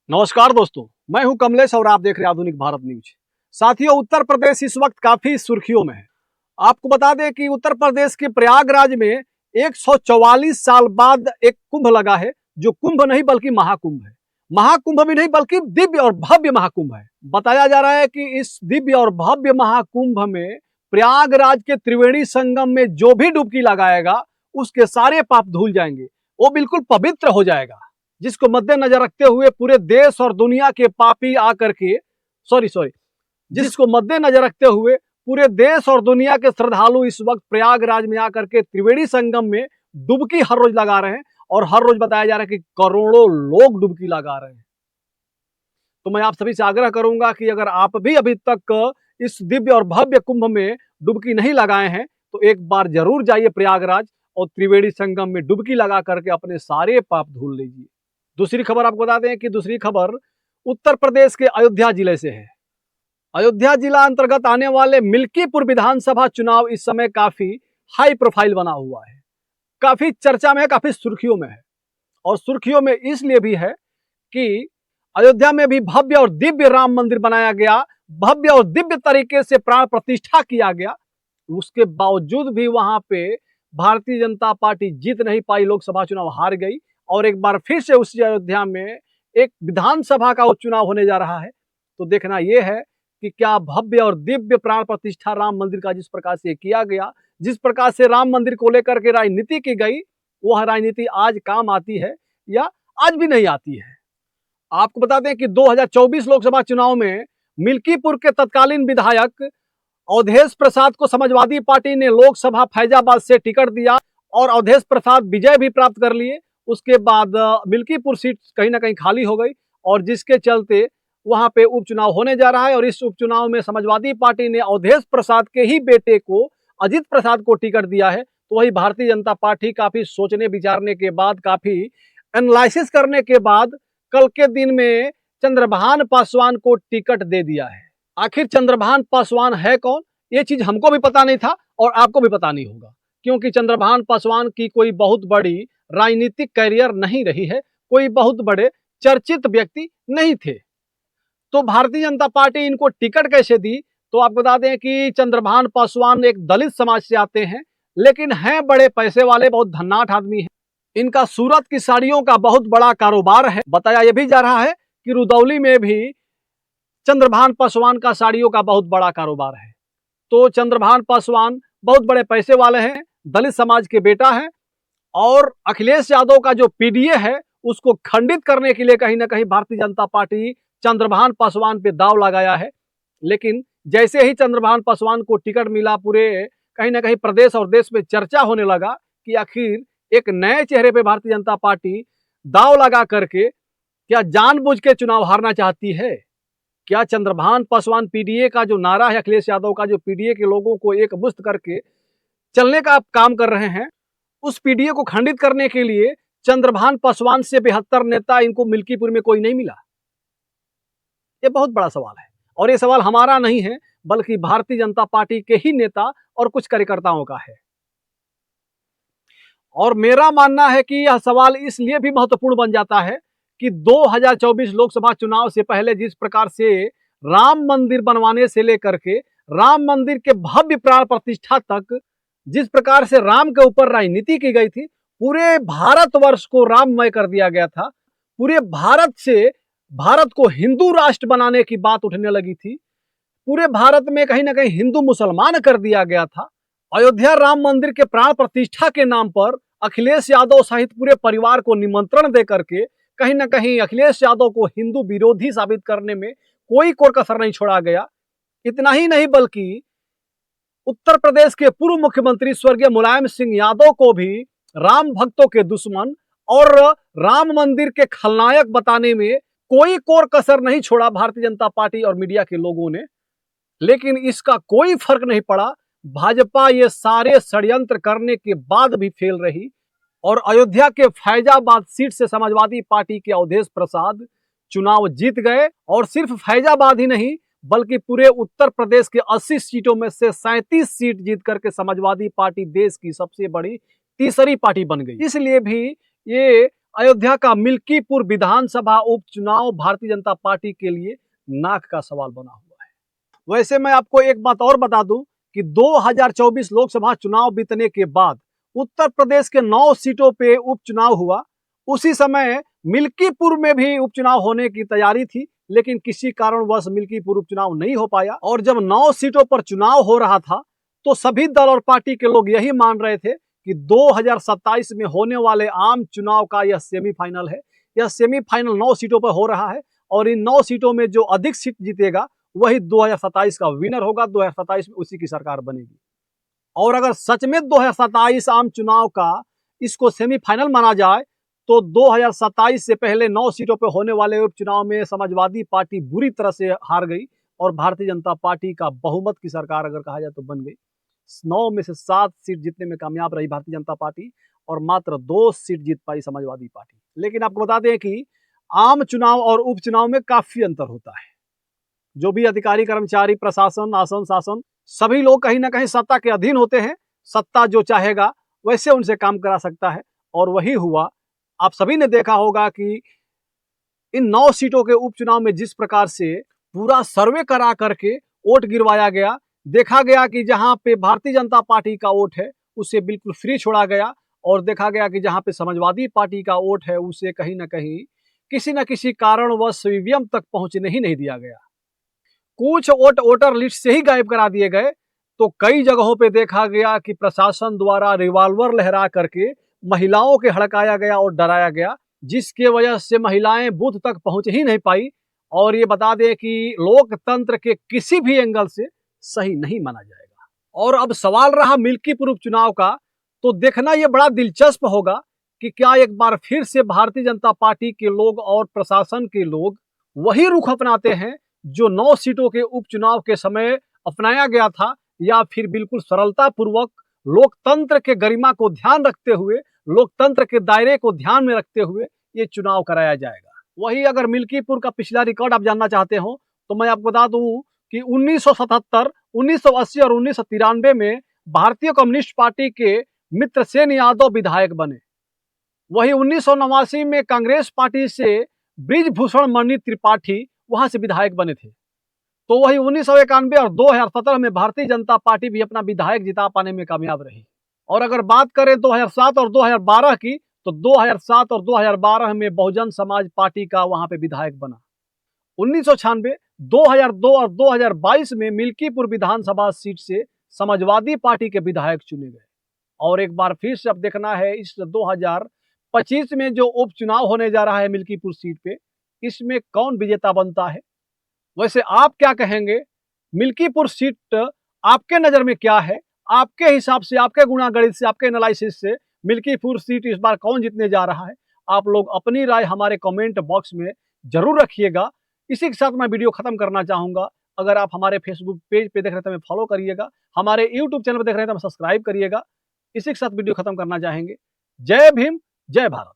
नमस्कार दोस्तों, मैं हूं कमलेश और आप देख रहे हैं आधुनिक भारत न्यूज। साथियों, उत्तर प्रदेश इस वक्त काफी सुर्खियों में है। आपको बता दें कि उत्तर प्रदेश के प्रयागराज में 144 साल बाद एक कुंभ लगा है, जो कुंभ नहीं बल्कि महाकुंभ है। महाकुंभ भी नहीं बल्कि दिव्य और भव्य महाकुंभ है। बताया जा रहा है कि इस दिव्य और भव्य महाकुंभ में प्रयागराज के त्रिवेणी संगम में जो भी डुबकी लगाएगा उसके सारे पाप धुल जाएंगे, वो बिल्कुल पवित्र हो जाएगा। जिसको मद्देनजर रखते हुए पूरे देश और दुनिया के पापी आकर के जिसको मद्देनजर रखते हुए पूरे देश और दुनिया के श्रद्धालु इस वक्त प्रयागराज में आकर के त्रिवेणी संगम में डुबकी हर रोज लगा रहे हैं और हर रोज बताया जा रहा है कि करोड़ों लोग डुबकी लगा रहे हैं। तो मैं आप सभी से आग्रह करूंगा कि अगर आप भी अभी तक इस दिव्य और भव्य कुंभ में डुबकी नहीं लगाए हैं तो एक बार जरूर जाइए प्रयागराज और त्रिवेणी संगम में डुबकी लगा करके अपने सारे पाप धुल लीजिए। दूसरी खबर आपको बता दें कि दूसरी खबर उत्तर प्रदेश के अयोध्या जिले से है। अयोध्या जिला अंतर्गत आने वाले मिल्कीपुर विधानसभा चुनाव इस समय काफी हाई प्रोफाइल बना हुआ है, काफी चर्चा में है, काफी सुर्खियों में है। और सुर्खियों में इसलिए भी है कि अयोध्या में भी भव्य और दिव्य राम मंदिर बनाया गया, भव्य और दिव्य तरीके से प्राण प्रतिष्ठा किया गया। उसके बावजूद भी वहां पे भारतीय जनता पार्टी जीत नहीं पाई, लोकसभा चुनाव हार गई और एक बार फिर से उसी अयोध्या में एक विधानसभा का उपचुनाव होने जा रहा है। तो देखना यह है कि क्या भव्य और दिव्य प्राण प्रतिष्ठा राम मंदिर का जिस प्रकार से किया गया, जिस प्रकार से राम मंदिर को लेकर के राजनीति की गई, वह राजनीति आज काम आती है या आज भी नहीं आती है। आपको बता दें कि 2024 लोकसभा चुनाव में मिल्कीपुर के तत्कालीन विधायक अवधेश प्रसाद को समाजवादी पार्टी ने लोकसभा फैजाबाद से टिकट दिया और अवधेश प्रसाद विजय भी प्राप्त कर लिए। उसके बाद मिल्कीपुर सीट कहीं ना कहीं खाली हो गई और जिसके चलते वहां पे उपचुनाव होने जा रहा है। और इस उपचुनाव में समाजवादी पार्टी ने अवधेश प्रसाद के ही बेटे को, अजित प्रसाद को टिकट दिया है। तो वही भारतीय जनता पार्टी काफी सोचने विचारने के बाद, काफी एनालिसिस करने के बाद कल के दिन में चंद्रभान पासवान को टिकट दे दिया है। आखिर चंद्रभान पासवान है कौन, ये चीज हमको भी पता नहीं था और आपको भी पता नहीं होगा, क्योंकि चंद्रभान पासवान की कोई बहुत बड़ी राजनीतिक कैरियर नहीं रही है, कोई बहुत बड़े चर्चित व्यक्ति नहीं थे। तो भारतीय जनता पार्टी इनको टिकट कैसे दी? तो आपको बता दें कि चंद्रभान पासवान एक दलित समाज से आते हैं, लेकिन हैं बड़े पैसे वाले, बहुत धन्नाट आदमी हैं। इनका सूरत की साड़ियों का बहुत बड़ा कारोबार है। बताया यह भी जा रहा है कि रुदौली में भी चंद्रभान पासवान का साड़ियों का बहुत बड़ा कारोबार है। तो चंद्रभान पासवान बहुत बड़े पैसे वाले हैं, दलित समाज के बेटा हैं और अखिलेश यादव का जो पीडीए है उसको खंडित करने के लिए कहीं ना कहीं भारतीय जनता पार्टी चंद्रभान पासवान पे दाव लगाया है। लेकिन जैसे ही चंद्रभान पासवान को टिकट मिला, पूरे कहीं ना कहीं प्रदेश और देश में चर्चा होने लगा कि आखिर एक नए चेहरे पे भारतीय जनता पार्टी दाव लगा करके क्या जानबूझ के चुनाव हारना चाहती है? क्या चंद्रभान पासवान पीडीए का जो नारा है, अखिलेश यादव का जो पीडीए के लोगों को एक मुश्त करके चलने का काम कर रहे हैं, उस पीडीए को खंडित करने के लिए चंद्रभान पासवान से बेहतर नेता इनको मिल्कीपुर में कोई नहीं मिला? ये बहुत बड़ा सवाल है और ये सवाल हमारा नहीं है बल्कि भारतीय जनता पार्टी के ही नेता और कुछ कार्यकर्ताओं का है। और मेरा मानना है कि यह सवाल इसलिए भी महत्वपूर्ण बन जाता है कि 2024 लोकसभा चुनाव से पहले जिस प्रकार से राम मंदिर बनवाने से लेकर के राम मंदिर के भव्य प्राण प्रतिष्ठा तक जिस प्रकार से राम के ऊपर राजनीति की गई थी, पूरे भारतवर्ष को राममय कर दिया गया था, पूरे भारत से भारत को हिंदू राष्ट्र बनाने की बात उठने लगी थी, पूरे भारत में कहीं ना कहीं हिंदू मुसलमान कर दिया गया था। अयोध्या राम मंदिर के प्राण प्रतिष्ठा के नाम पर अखिलेश यादव सहित पूरे परिवार को निमंत्रण दे करके कहीं ना कहीं अखिलेश यादव को हिंदू विरोधी साबित करने में कोई कोर कसर नहीं छोड़ा गया। इतना ही नहीं बल्कि उत्तर प्रदेश के पूर्व मुख्यमंत्री स्वर्गीय मुलायम सिंह यादव को भी राम भक्तों के दुश्मन और राम मंदिर के खलनायक बताने में कोई कोर कसर नहीं छोड़ा भारतीय जनता पार्टी और मीडिया के लोगों ने। लेकिन इसका कोई फर्क नहीं पड़ा, भाजपा ये सारे षड्यंत्र करने के बाद भी फेल रही और अयोध्या के फैजाबाद सीट से समाजवादी पार्टी के अवधेश प्रसाद चुनाव जीत गए। और सिर्फ फैजाबाद ही नहीं बल्कि पूरे उत्तर प्रदेश के 80 सीटों में से 37 सीट जीत करके समाजवादी पार्टी देश की सबसे बड़ी तीसरी पार्टी बन गई। इसलिए भी ये अयोध्या का मिल्कीपुर विधानसभा उपचुनाव भारतीय जनता पार्टी के लिए नाक का सवाल बना हुआ है। वैसे मैं आपको एक बात और बता दूं कि 2024 लोकसभा चुनाव बीतने के बाद उत्तर प्रदेश के 9 सीटों पे उपचुनाव हुआ। उसी समय मिल्कीपुर में भी उपचुनाव होने की तैयारी थी, लेकिन किसी कारणवश मिल्कीपुर उपचुनाव नहीं हो पाया। और जब 9 सीटों पर चुनाव हो रहा था तो सभी दल और पार्टी के लोग यही मान रहे थे कि 2027 में होने वाले आम चुनाव का यह सेमीफाइनल है। यह सेमीफाइनल 9 सीटों पर हो रहा है और इन 9 सीटों में जो अधिक सीट जीतेगा वही 2027 का विनर होगा। 2027 में उसी की सरकार बनेगी। और अगर सच में 2027 आम चुनाव का इसको सेमीफाइनल माना जाए तो 2027 से पहले 9 सीटों पर होने वाले उपचुनाव में समाजवादी पार्टी बुरी तरह से हार गई और भारतीय जनता पार्टी का बहुमत की सरकार अगर कहा जाए तो बन गई। 9 में से 7 सीट जीतने में कामयाब रही भारतीय जनता पार्टी और मात्र 2 सीट जीत पाई समाजवादी पार्टी। लेकिन आपको बता दें कि आम चुनाव और उपचुनाव में काफी अंतर होता है। जो भी अधिकारी, कर्मचारी, प्रशासन, आसन, शासन सभी लोग कहीं ना कहीं सत्ता के अधीन होते हैं। सत्ता जो चाहेगा वैसे उनसे काम करा सकता है और वही हुआ। आप सभी ने देखा होगा कि इन 9 सीटों के उपचुनाव में जिस प्रकार से पूरा सर्वे करा करके वोट गिरवाया गया, देखा गया कि जहां पे भारतीय जनता पार्टी का वोट है उसे बिल्कुल फ्री छोड़ा गया और देखा गया कि जहां पे समाजवादी पार्टी का वोट है उसे कहीं ना कहीं किसी न किसी कारणवश ईवीएम तक पहुंचने ही नहीं दिया गया। कुछ वोट वोटर लिस्ट से ही गायब करा दिए गए। तो कई जगहों पे देखा गया कि प्रशासन द्वारा रिवॉल्वर लहरा करके महिलाओं के हड़काया गया और डराया गया, जिसके वजह से महिलाएं बूथ तक पहुंच ही नहीं पाई। और ये बता दें कि लोकतंत्र के किसी भी एंगल से सही नहीं माना जाएगा। और अब सवाल रहा मिल्कीपुर उपचुनाव का, तो देखना यह बड़ा दिलचस्प होगा कि क्या एक बार फिर से भारतीय जनता पार्टी के लोग और प्रशासन के लोग वही रुख अपनाते हैं जो 9 सीटों के उपचुनाव के समय अपनाया गया था, या फिर बिल्कुल सरलता पूर्वक लोकतंत्र के गरिमा को ध्यान रखते हुए, लोकतंत्र के दायरे को ध्यान में रखते हुए ये चुनाव कराया जाएगा। वही अगर मिल्कीपुर का पिछला रिकॉर्ड आप जानना चाहते हो तो मैं आपको बता दूं कि 1977, 1980 और 1993 में भारतीय कम्युनिस्ट पार्टी के मित्रसेन यादव विधायक बने। वही 1989 में कांग्रेस पार्टी से ब्रिजभूषण मणि त्रिपाठी वहां से विधायक बने थे। तो वही 1991 और 2017 में भारतीय जनता पार्टी भी अपना विधायक जिता पाने में कामयाब रही। और अगर बात करें 2007 और 2012 की, तो 2007 और 2012 में बहुजन समाज पार्टी का वहां पे विधायक बना। 1996, 2002 और 2022 में मिल्कीपुर विधानसभा सीट से समाजवादी पार्टी के विधायक चुने गए। और एक बार फिर से अब देखना है इस 2025 में जो उपचुनाव होने जा रहा है मिल्कीपुर सीट पे, इसमें कौन विजेता बनता है। वैसे आप क्या कहेंगे, मिल्कीपुर सीट आपके नजर में क्या है? आपके हिसाब से, आपके गुणागणित से, आपके एनालिसिस से मिल्कीपुर सीट इस बार कौन जीतने जा रहा है? आप लोग अपनी राय हमारे कमेंट बॉक्स में जरूर रखिएगा। इसी के साथ मैं वीडियो खत्म करना चाहूंगा। अगर आप हमारे फेसबुक पेज पे देख रहे हैं तो हमें फॉलो करिएगा, हमारे यूट्यूब चैनल पर देख रहे हैं तो हमें सब्सक्राइब करिएगा। इसी के साथ वीडियो खत्म करना चाहेंगे। जय भीम, जय भारत।